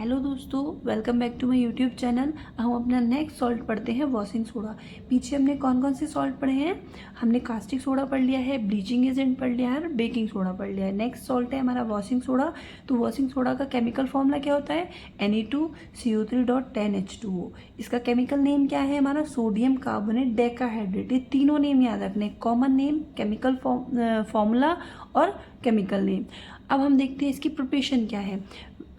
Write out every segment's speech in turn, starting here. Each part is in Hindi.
हेलो दोस्तों, welcome back to my YouTube channel. हम अपना नेक्स्ट सॉल्ट पढ़ते हैं वॉशिंग सोडा। पीछे हमने कौन कौन से सॉल्ट पढ़े हैं? हमने कास्टिक सोडा पढ़ लिया है, ब्लीचिंग एजेंट पढ़ लिया है और बेकिंग सोडा पढ़ लिया है। नेक्स्ट सॉल्ट है हमारा वॉशिंग सोडा। तो वॉशिंग सोडा का केमिकल फॉर्मूला क्या होता है? Na2CO3.10H2O। इसका केमिकल नेम क्या है? हमारा सोडियम कार्बोनेट डेकाहाइड्रेट। ये तीनों नेम याद रखने, कॉमन नेम, केमिकल फॉर्मूला और केमिकल नेम। अब हम देखते हैं इसकी प्रिपरेशन क्या है।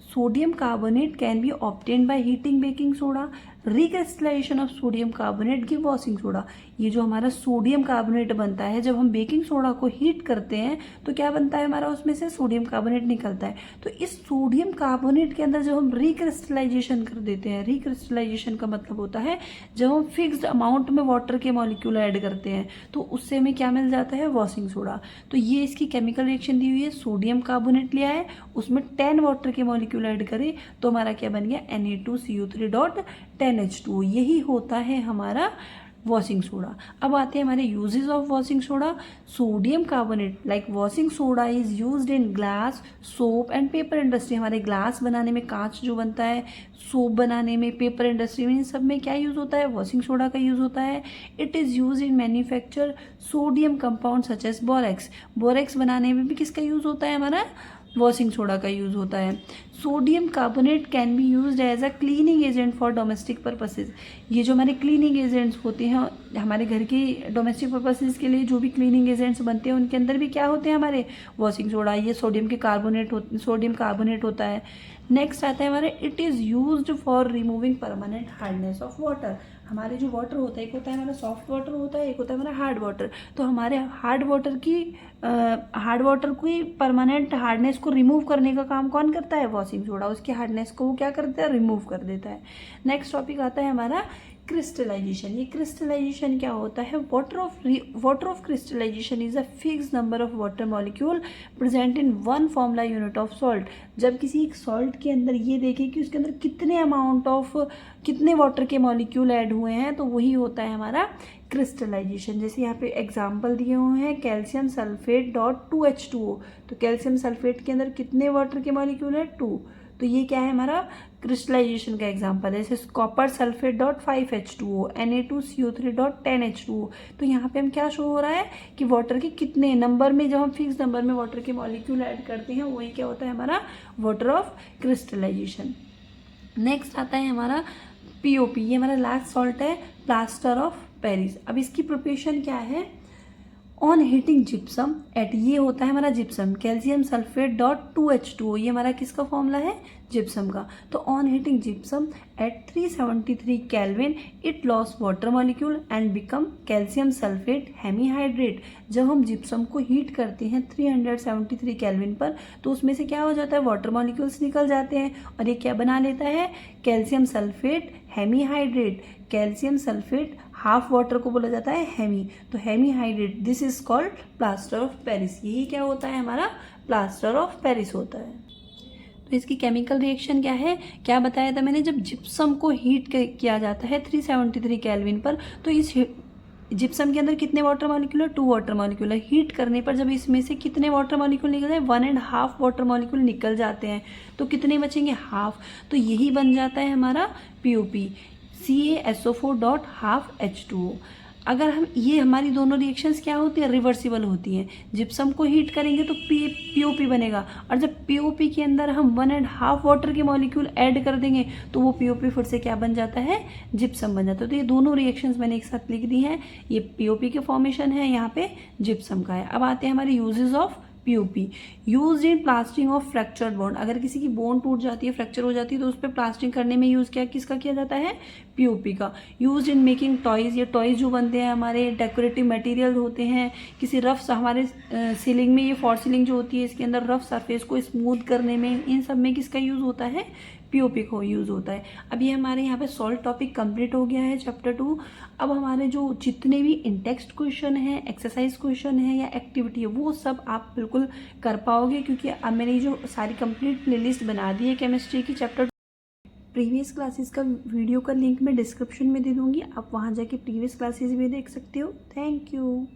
Sodium carbonate can B obtained by heating baking soda. Recrystallisation of sodium carbonate give washing soda. ये जो हमारा सोडियम कार्बोनेट बनता है, जब हम बेकिंग सोडा को हीट करते हैं तो क्या बनता है हमारा? उसमें से सोडियम कार्बोनेट निकलता है। तो इस सोडियम कार्बोनेट के अंदर जब हम रिक्रिस्टलाइजेशन कर देते हैं, रिक्रिस्टलाइजेशन का मतलब होता है जब हम फिक्स्ड अमाउंट में वाटर के मॉलिक्यूल ऐड करते हैं तो उससे हमें क्या मिल जाता है? Washing soda. तो ये इसकी केमिकल रिएक्शन दी हुई है। सोडियम कार्बोनेट लिया है, उसमें 10 वाटर के मॉलिक्यूल ऐड करें तो हमारा क्या बन गया? Na2CO3.10H2O। यही होता है हमारा वॉशिंग सोडा। अब आते हैं हमारे uses of washing soda. Sodium carbonate like washing soda is used in glass, soap and paper industry. हमारे ग्लास बनाने में, कांच जो बनता है, सोप बनाने में, पेपर इंडस्ट्री में, इन सब में क्या यूज़ होता है? वॉशिंग सोडा का यूज़ होता है। It is use in manufacture sodium compound such as borax. Borax बनाने में भी किसका यूज़ होता है? हमारा वॉशिंग सोडा का यूज़ होता है। Sodium carbonate can be used as a cleaning agent for domestic purposes. ये जो हमारे क्लीनिंग एजेंट्स होते हैं हमारे घर के डोमेस्टिक पर्पसेज के लिए, जो भी क्लीनिंग एजेंट्स बनते हैं उनके अंदर भी क्या होते हैं? हमारे वॉशिंग सोडा। ये सोडियम कार्बोनेट होता है। नेक्स्ट आता है हमारे it is used for removing permanent hardness of water. हमारे जो वाटर होता है, एक होता है हमारा सॉफ्ट वाटर होता है, एक होता है हमारा हार्ड वाटर। तो हमारे हार्ड वाटर की परमानेंट हार्डनेस को रिमूव करने का काम कौन करता है? Washing soda. उसकी हार्डनेस को वो क्या करता है? रिमूव कर देता है। नेक्स्ट टॉपिक आता है हमारा क्रिस्टलाइजेशन। ये क्रिस्टलाइजेशन क्या होता है? Water of crystallization is a fix number of water molecule present in one formula unit of salt. जब किसी एक सॉल्ट के अंदर ये देखें कि उसके अंदर कितने वाटर के मॉलिक्यूल ऐड हुए हैं, तो वही होता है हमारा क्रिस्टलाइजेशन। जैसे यहाँ पे एग्जाम्पल दिए हुए हैं, कैल्शियम सल्फेट डॉट 2H2O। तो कैल्शियम सल्फेट के अंदर कितने वाटर के मॉलिक्यूल है? 2। तो ये क्या है? हमारा क्रिस्टलाइजेशन का एग्जाम्पल है। जैसे copper sulphate dot 5H2O, Na2CO3 dot 10H2O। तो यहाँ पे हम क्या शो हो रहा है कि वाटर के कितने नंबर में, जब हम फिक्स नंबर में वाटर के मॉलिक्यूल ऐड करते हैं वही क्या होता है? हमारा वाटर ऑफ क्रिस्टलाइजेशन। नेक्स्ट आता है हमारा POP। ये हमारा लास्ट सॉल्ट है, प्लास्टर ऑफ पेरिस। अब इसकी प्रिपरेशन क्या है? ऑन हीटिंग जिप्सम एट, ये होता है हमारा gypsum, calcium sulphate dot 2H2O। ये हमारा किसका फॉर्मूला है? जिप्सम का। तो on heating gypsum at 373 kelvin it loss water molecule and become calcium sulphate hemihydrate. जब हम जिप्सम को हीट करते हैं 373 केल्विन पर तो उसमें से क्या हो जाता है? वाटर मॉलिक्यूल्स निकल जाते हैं और ये क्या बना लेता है? Calcium sulphate hemihydrate. Calcium sulphate half water को बोला जाता है हेमी, तो hemihydrate, this is called plaster of Paris. यही क्या होता है? हमारा प्लास्टर ऑफ पेरिस होता है। तो इसकी केमिकल रिएक्शन क्या है? क्या बताया था मैंने? जब जिप्सम को हीट किया जाता है 373 केल्विन पर तो इस जिप्सम के अंदर कितने वाटर मॉलिक्यूल है? 2 वाटर मॉलिक्यूल है। हीट करने पर जब इसमें से कितने वाटर मॉलिक्यूल निकल जाए? 1.5 वाटर मॉलिक्यूल निकल जाते हैं। तो कितने बचेंगे? हाफ। तो यही बन जाता है हमारा POP, CaSO4 dot half H2O। अगर हम ये हमारी दोनों रिएक्शंस क्या होती है? रिवर्सिबल होती हैं। जिप्सम को हीट करेंगे तो POP बनेगा, और जब POP के अंदर हम 1.5 वाटर के मॉलिक्यूल ऐड कर देंगे तो वो POP फिर से क्या बन जाता है? जिप्सम बन जाता है। तो ये दोनों रिएक्शंस मैंने एक साथ लिख दी हैं। ये POP के फॉर्मेशन है, यहाँ पे जिप्सम का है। अब आते हैं हमारे uses of POP। Use in plastering of fractured bone. अगर किसी की बोन टूट जाती है, फ्रैक्चर हो जाती है, तो उस पर प्लास्टिंग करने में यूज किसका किया जाता है? POP का। Use in making toys. ये टॉयज जो बनते हैं हमारे डेकोरेटिव मटेरियल होते हैं, किसी रफ हमारे सीलिंग में, ये फॉर सीलिंग जो होती है इसके अंदर रफ सरफेस को स्मूथ करने में, इन सब में किसका यूज होता है? POP को यूज होता है। अब ये हमारे यहाँ पे सॉल्ट टॉपिक कंप्लीट हो गया है, चैप्टर 2। अब हमारे जो जितने भी इंटेक्स्ट क्वेश्चन है, एक्सरसाइज क्वेश्चन है या एक्टिविटी है, वो सब आप बिल्कुल कर पाओगे, क्योंकि अब मैंने जो सारी कंप्लीट प्लेलिस्ट बना दी है केमिस्ट्री की चैप्टर प्रीवियस क्लासेस का वीडियो का लिंक मैं डिस्क्रिप्शन में दे दूंगी। आप वहाँ जाके प्रीवियस क्लासेस भी देख सकते हो। Thank you.